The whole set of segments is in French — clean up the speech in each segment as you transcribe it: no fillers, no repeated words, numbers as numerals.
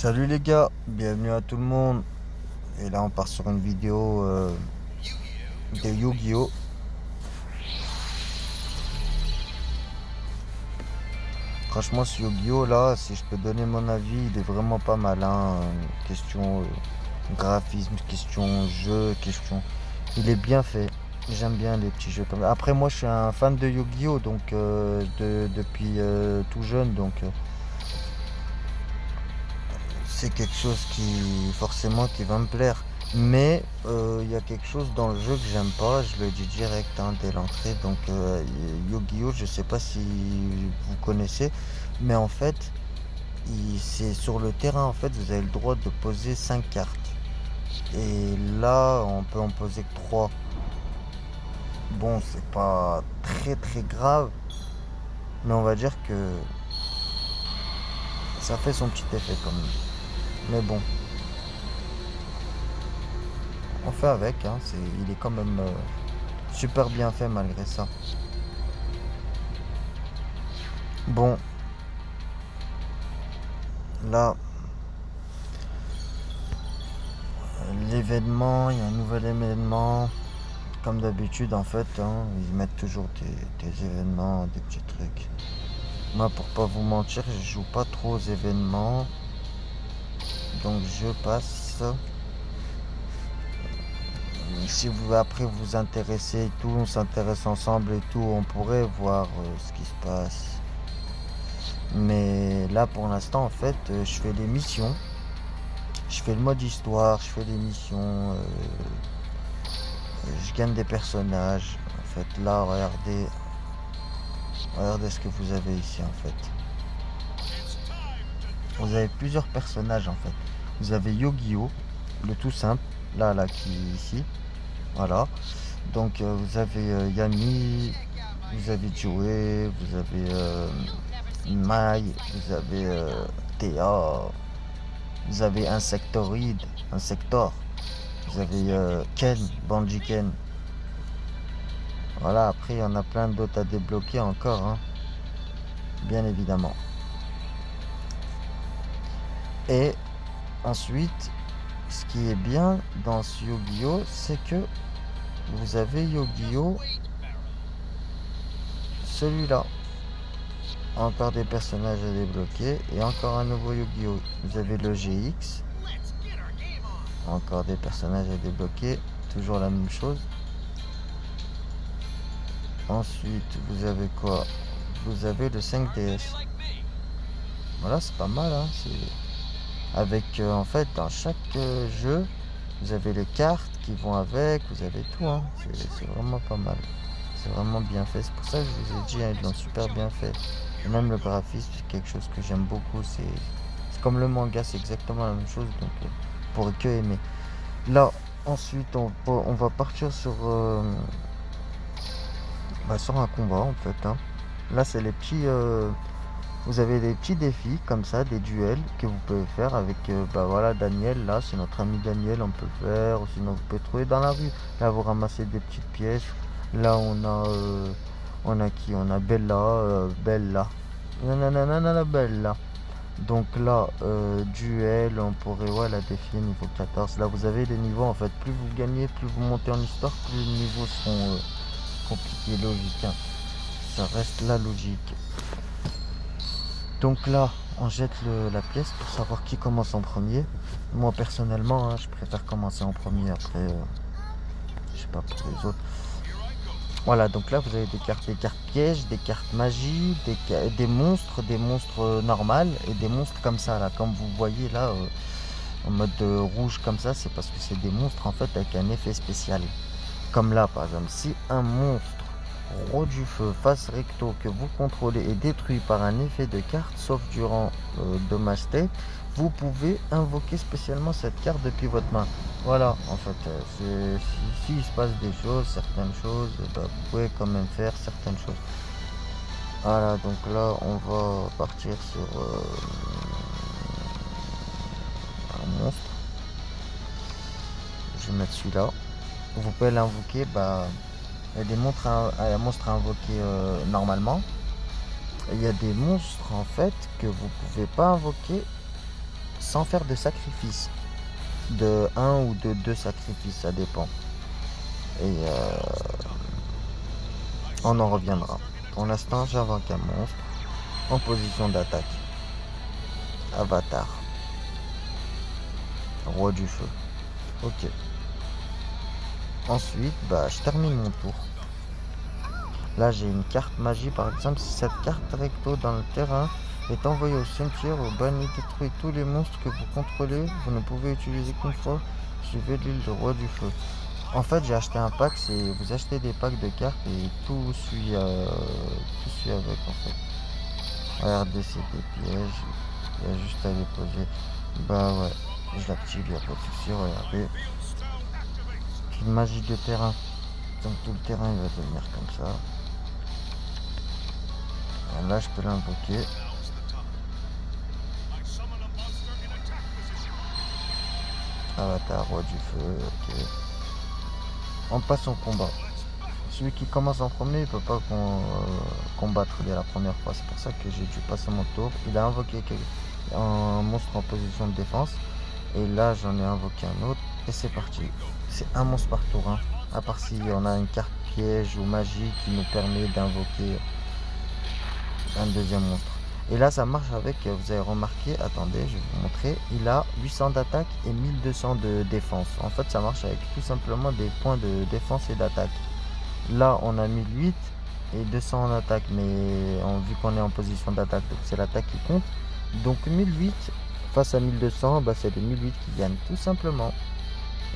Salut les gars, bienvenue à tout le monde. Et là on part sur une vidéo de Yu-Gi-Oh! Franchement ce Yu-Gi-Oh là, si je peux donner mon avis, il est vraiment pas mal, hein. Question graphisme, question jeu, question... Il est bien fait. J'aime bien les petits jeux comme ça. Après moi je suis un fan de Yu-Gi-Oh! Donc depuis tout jeune, donc c'est quelque chose qui forcément qui va me plaire. Mais il y a quelque chose dans le jeu que j'aime pas, je le dis direct, hein, dès l'entrée. Donc Yu-Gi-Oh! Je sais pas si vous connaissez, mais en fait, c'est sur le terrain, en fait, vous avez le droit de poser 5 cartes. Et là, on peut en poser que 3. Bon, c'est pas très très grave, mais on va dire que ça fait son petit effet quand même. Mais bon, on fait avec, hein, il est quand même super bien fait malgré ça. Bon, là, l'événement, il y a un nouvel événement. Comme d'habitude, en fait, hein, ils mettent toujours des événements, des petits trucs. Moi, pour pas vous mentir, je joue pas trop aux événements. Donc, je passe. Si vous après vous intéressez et tout, on s'intéresse ensemble et tout, on pourrait voir ce qui se passe. Mais là, pour l'instant, en fait, je fais des missions. Je fais le mode histoire, je fais des missions. Je gagne des personnages. En fait, là, regardez ce que vous avez ici, en fait. Vous avez plusieurs personnages, en fait. Vous avez Yu-Gi-Oh, le tout simple, là, qui est ici. Voilà. Donc, vous avez Yami, vous avez Joey, vous avez Mai, vous avez Théa, vous avez Insector, vous avez Ken, Bandit Ken. Voilà, après il y en a plein d'autres à débloquer encore, hein, bien évidemment. Et ensuite, ce qui est bien dans ce Yu-Gi-Oh, c'est que vous avez Yu-Gi-Oh, celui-là. Encore des personnages à débloquer et encore un nouveau Yu-Gi-Oh! Vous avez le GX, encore des personnages à débloquer, toujours la même chose. Ensuite, vous avez quoi? Vous avez le 5DS. Voilà, c'est pas mal, hein. Avec, en fait, dans chaque jeu, vous avez les cartes qui vont avec, vous avez tout, hein. C'est vraiment pas mal. C'est vraiment bien fait. C'est pour ça que je vous ai dit, hein, ils l'ont super bien fait. Et même le graphisme, c'est quelque chose que j'aime beaucoup. C'est comme le manga, c'est exactement la même chose. Donc, pour que aimer. Là, ensuite, on va partir sur un combat, en fait, hein. Là, c'est les petits. Vous avez des petits défis comme ça, des duels que vous pouvez faire avec voilà, Daniel. Là, c'est notre ami Daniel, on peut le faire. Ou sinon, vous pouvez trouver dans la rue. Là, vous ramassez des petites pièces. Là, on a qui? On a Bella, Bella. Nanana, Bella. Donc là, duel, on pourrait, ouais, la défi niveau 14. Là, vous avez les niveaux, en fait. Plus vous gagnez, plus vous montez en histoire, plus les niveaux seront compliqués, logiques, hein. Ça reste la logique. Donc là, on jette la pièce pour savoir qui commence en premier. Moi, personnellement, hein, je préfère commencer en premier. Après, je sais pas pour les autres. Voilà, donc là, vous avez des cartes pièges, des cartes magie, des monstres normales et des monstres comme ça, là. Comme vous voyez là, en mode rouge comme ça, c'est parce que c'est des monstres, en fait, avec un effet spécial. Comme là, par exemple, si un monstre roi du feu face recto que vous contrôlez est détruit par un effet de carte, sauf durant dommage tête, vous pouvez invoquer spécialement cette carte depuis votre main. Voilà, en fait, si il se passe des choses, certaines choses, bah, vous pouvez quand même faire certaines choses. Voilà, donc là, on va partir sur un monstre. Je vais mettre celui-là. Vous pouvez l'invoquer, bah, il y a des monstres à invoquer normalement. Il y a des monstres en fait que vous pouvez pas invoquer sans faire de sacrifice. De 1 ou de 2 sacrifices, ça dépend. Et on en reviendra. Pour l'instant, j'invoque un monstre en position d'attaque. Avatar. Roi du feu. Ok. Ensuite, je termine mon tour. Là, j'ai une carte magie, par exemple. Si cette carte recto dans le terrain est envoyée au cimetière ou banni, détruit tous les monstres que vous contrôlez, vous ne pouvez utiliser qu'une fois. Suivez l'île de roi du feu. En fait, j'ai acheté un pack, c'est vous achetez des packs de cartes et tout suit avec en fait. Regardez, c'est des pièges, il y a juste à les poser. Bah ouais, je l'active, il n'y a pas de souci, regardez. J'ai une magie de terrain, donc tout le terrain il va devenir comme ça. Et là, je peux l'invoquer. Avatar, roi du feu, ok. On passe au combat. Celui qui commence en premier, il peut pas combattre dès la première fois. C'est pour ça que j'ai dû passer mon tour. Il a invoqué un monstre en position de défense. Et là, j'en ai invoqué un autre. Et c'est parti. C'est un monstre par tour. Hein. À part si on a une carte piège ou magie qui nous permet d'invoquer un deuxième monstre. Et là, ça marche avec, vous avez remarqué, attendez, je vais vous montrer. Il a 800 d'attaque et 1200 de défense. En fait, ça marche avec tout simplement des points de défense et d'attaque. Là, on a 1008 et 200 en attaque, mais vu qu'on est en position d'attaque, c'est l'attaque qui compte. Donc 1008 face à 1200, c'est les 1008 qui gagnent tout simplement.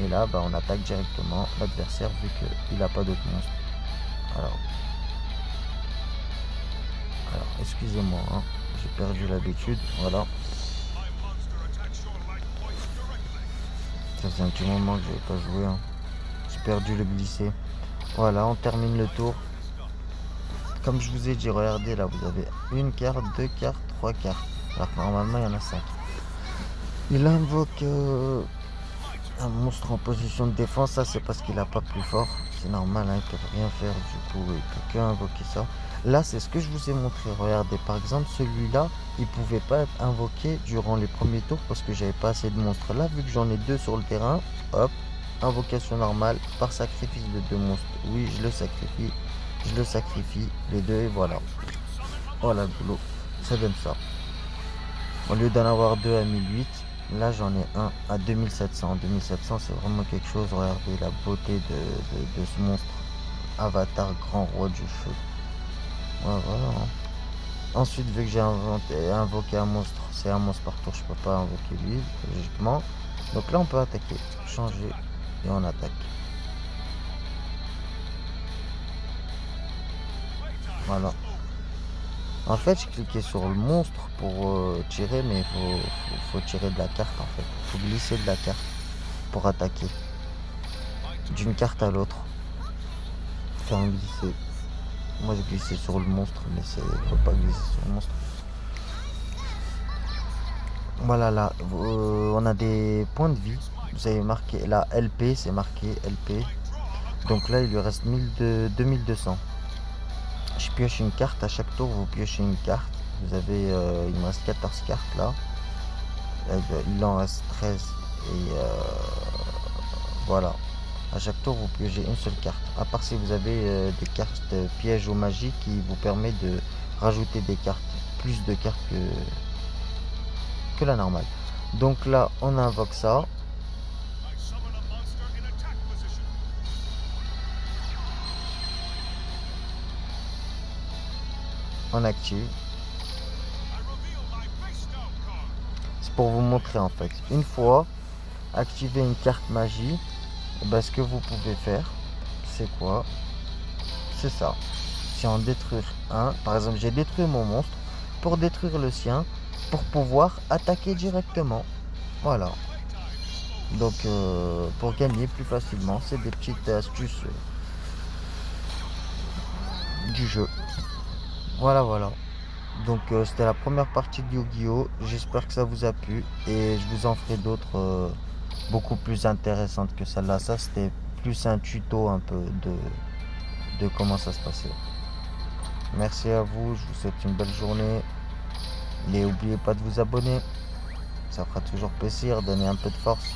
Et là, on attaque directement l'adversaire vu qu'il n'a pas d'autre monstre. Alors excusez-moi, hein, j'ai perdu l'habitude, voilà. Ça fait un petit moment que je n'avais pas joué, hein. J'ai perdu le glisser. Voilà, on termine le tour. Comme je vous ai dit, regardez là, vous avez une carte, deux cartes, trois cartes. Alors que normalement, il y en a 5. Il invoque un monstre en position de défense. Ça, c'est parce qu'il n'a pas plus fort. C'est normal, hein, il ne peut rien faire. Du coup, il ne peut qu'invoquer ça. Là, c'est ce que je vous ai montré. Regardez, par exemple, celui-là, il ne pouvait pas être invoqué durant les premiers tours parce que j'avais pas assez de monstres. Là, vu que j'en ai 2 sur le terrain, hop, invocation normale par sacrifice de 2 monstres. Oui, je le sacrifie, les 2 et voilà. Voilà le boulot, ça donne ça. Au lieu d'en avoir 2 à 1008, là j'en ai un à 2700. 2700, c'est vraiment quelque chose. Regardez la beauté de ce monstre. Avatar, grand roi du feu. Ouais, voilà. Ensuite, vu que j'ai invoqué un monstre, c'est un monstre par tour, je peux pas invoquer lui, logiquement. Donc là, on peut attaquer, changer et on attaque. Voilà. En fait, je cliquais sur le monstre pour tirer, mais il faut tirer de la carte en fait. Il faut glisser de la carte pour attaquer. D'une carte à l'autre. Faire un glisser. Moi, je glissais sur le monstre, mais faut pas glisser sur le monstre. Voilà, là, on a des points de vie. Vous avez marqué, là, LP, c'est marqué LP. Donc là, il lui reste 2200. Je pioche une carte, à chaque tour, vous piochez une carte. Vous avez, il me reste 14 cartes là. Il en reste 13. Et voilà. À chaque tour, vous piochez une seule carte. À part si vous avez des cartes pièges ou magie qui vous permet de rajouter des cartes. Plus de cartes que la normale. Donc là, on invoque ça. On active. C'est pour vous montrer en fait. Une fois activer une carte magie, ce que vous pouvez faire, c'est quoi? C'est ça. Si on détruit un, par exemple, j'ai détruit mon monstre pour détruire le sien, pour pouvoir attaquer directement. Voilà. Donc pour gagner plus facilement, c'est des petites astuces du jeu. Voilà. Donc c'était la première partie de Yu-Gi-Oh! J'espère que ça vous a plu et je vous en ferai d'autres beaucoup plus intéressantes que celle-là. Ça c'était plus un tuto un peu de comment ça se passait. Merci à vous, je vous souhaite une belle journée et n'oubliez pas de vous abonner. ça fera toujours plaisir, donner un peu de force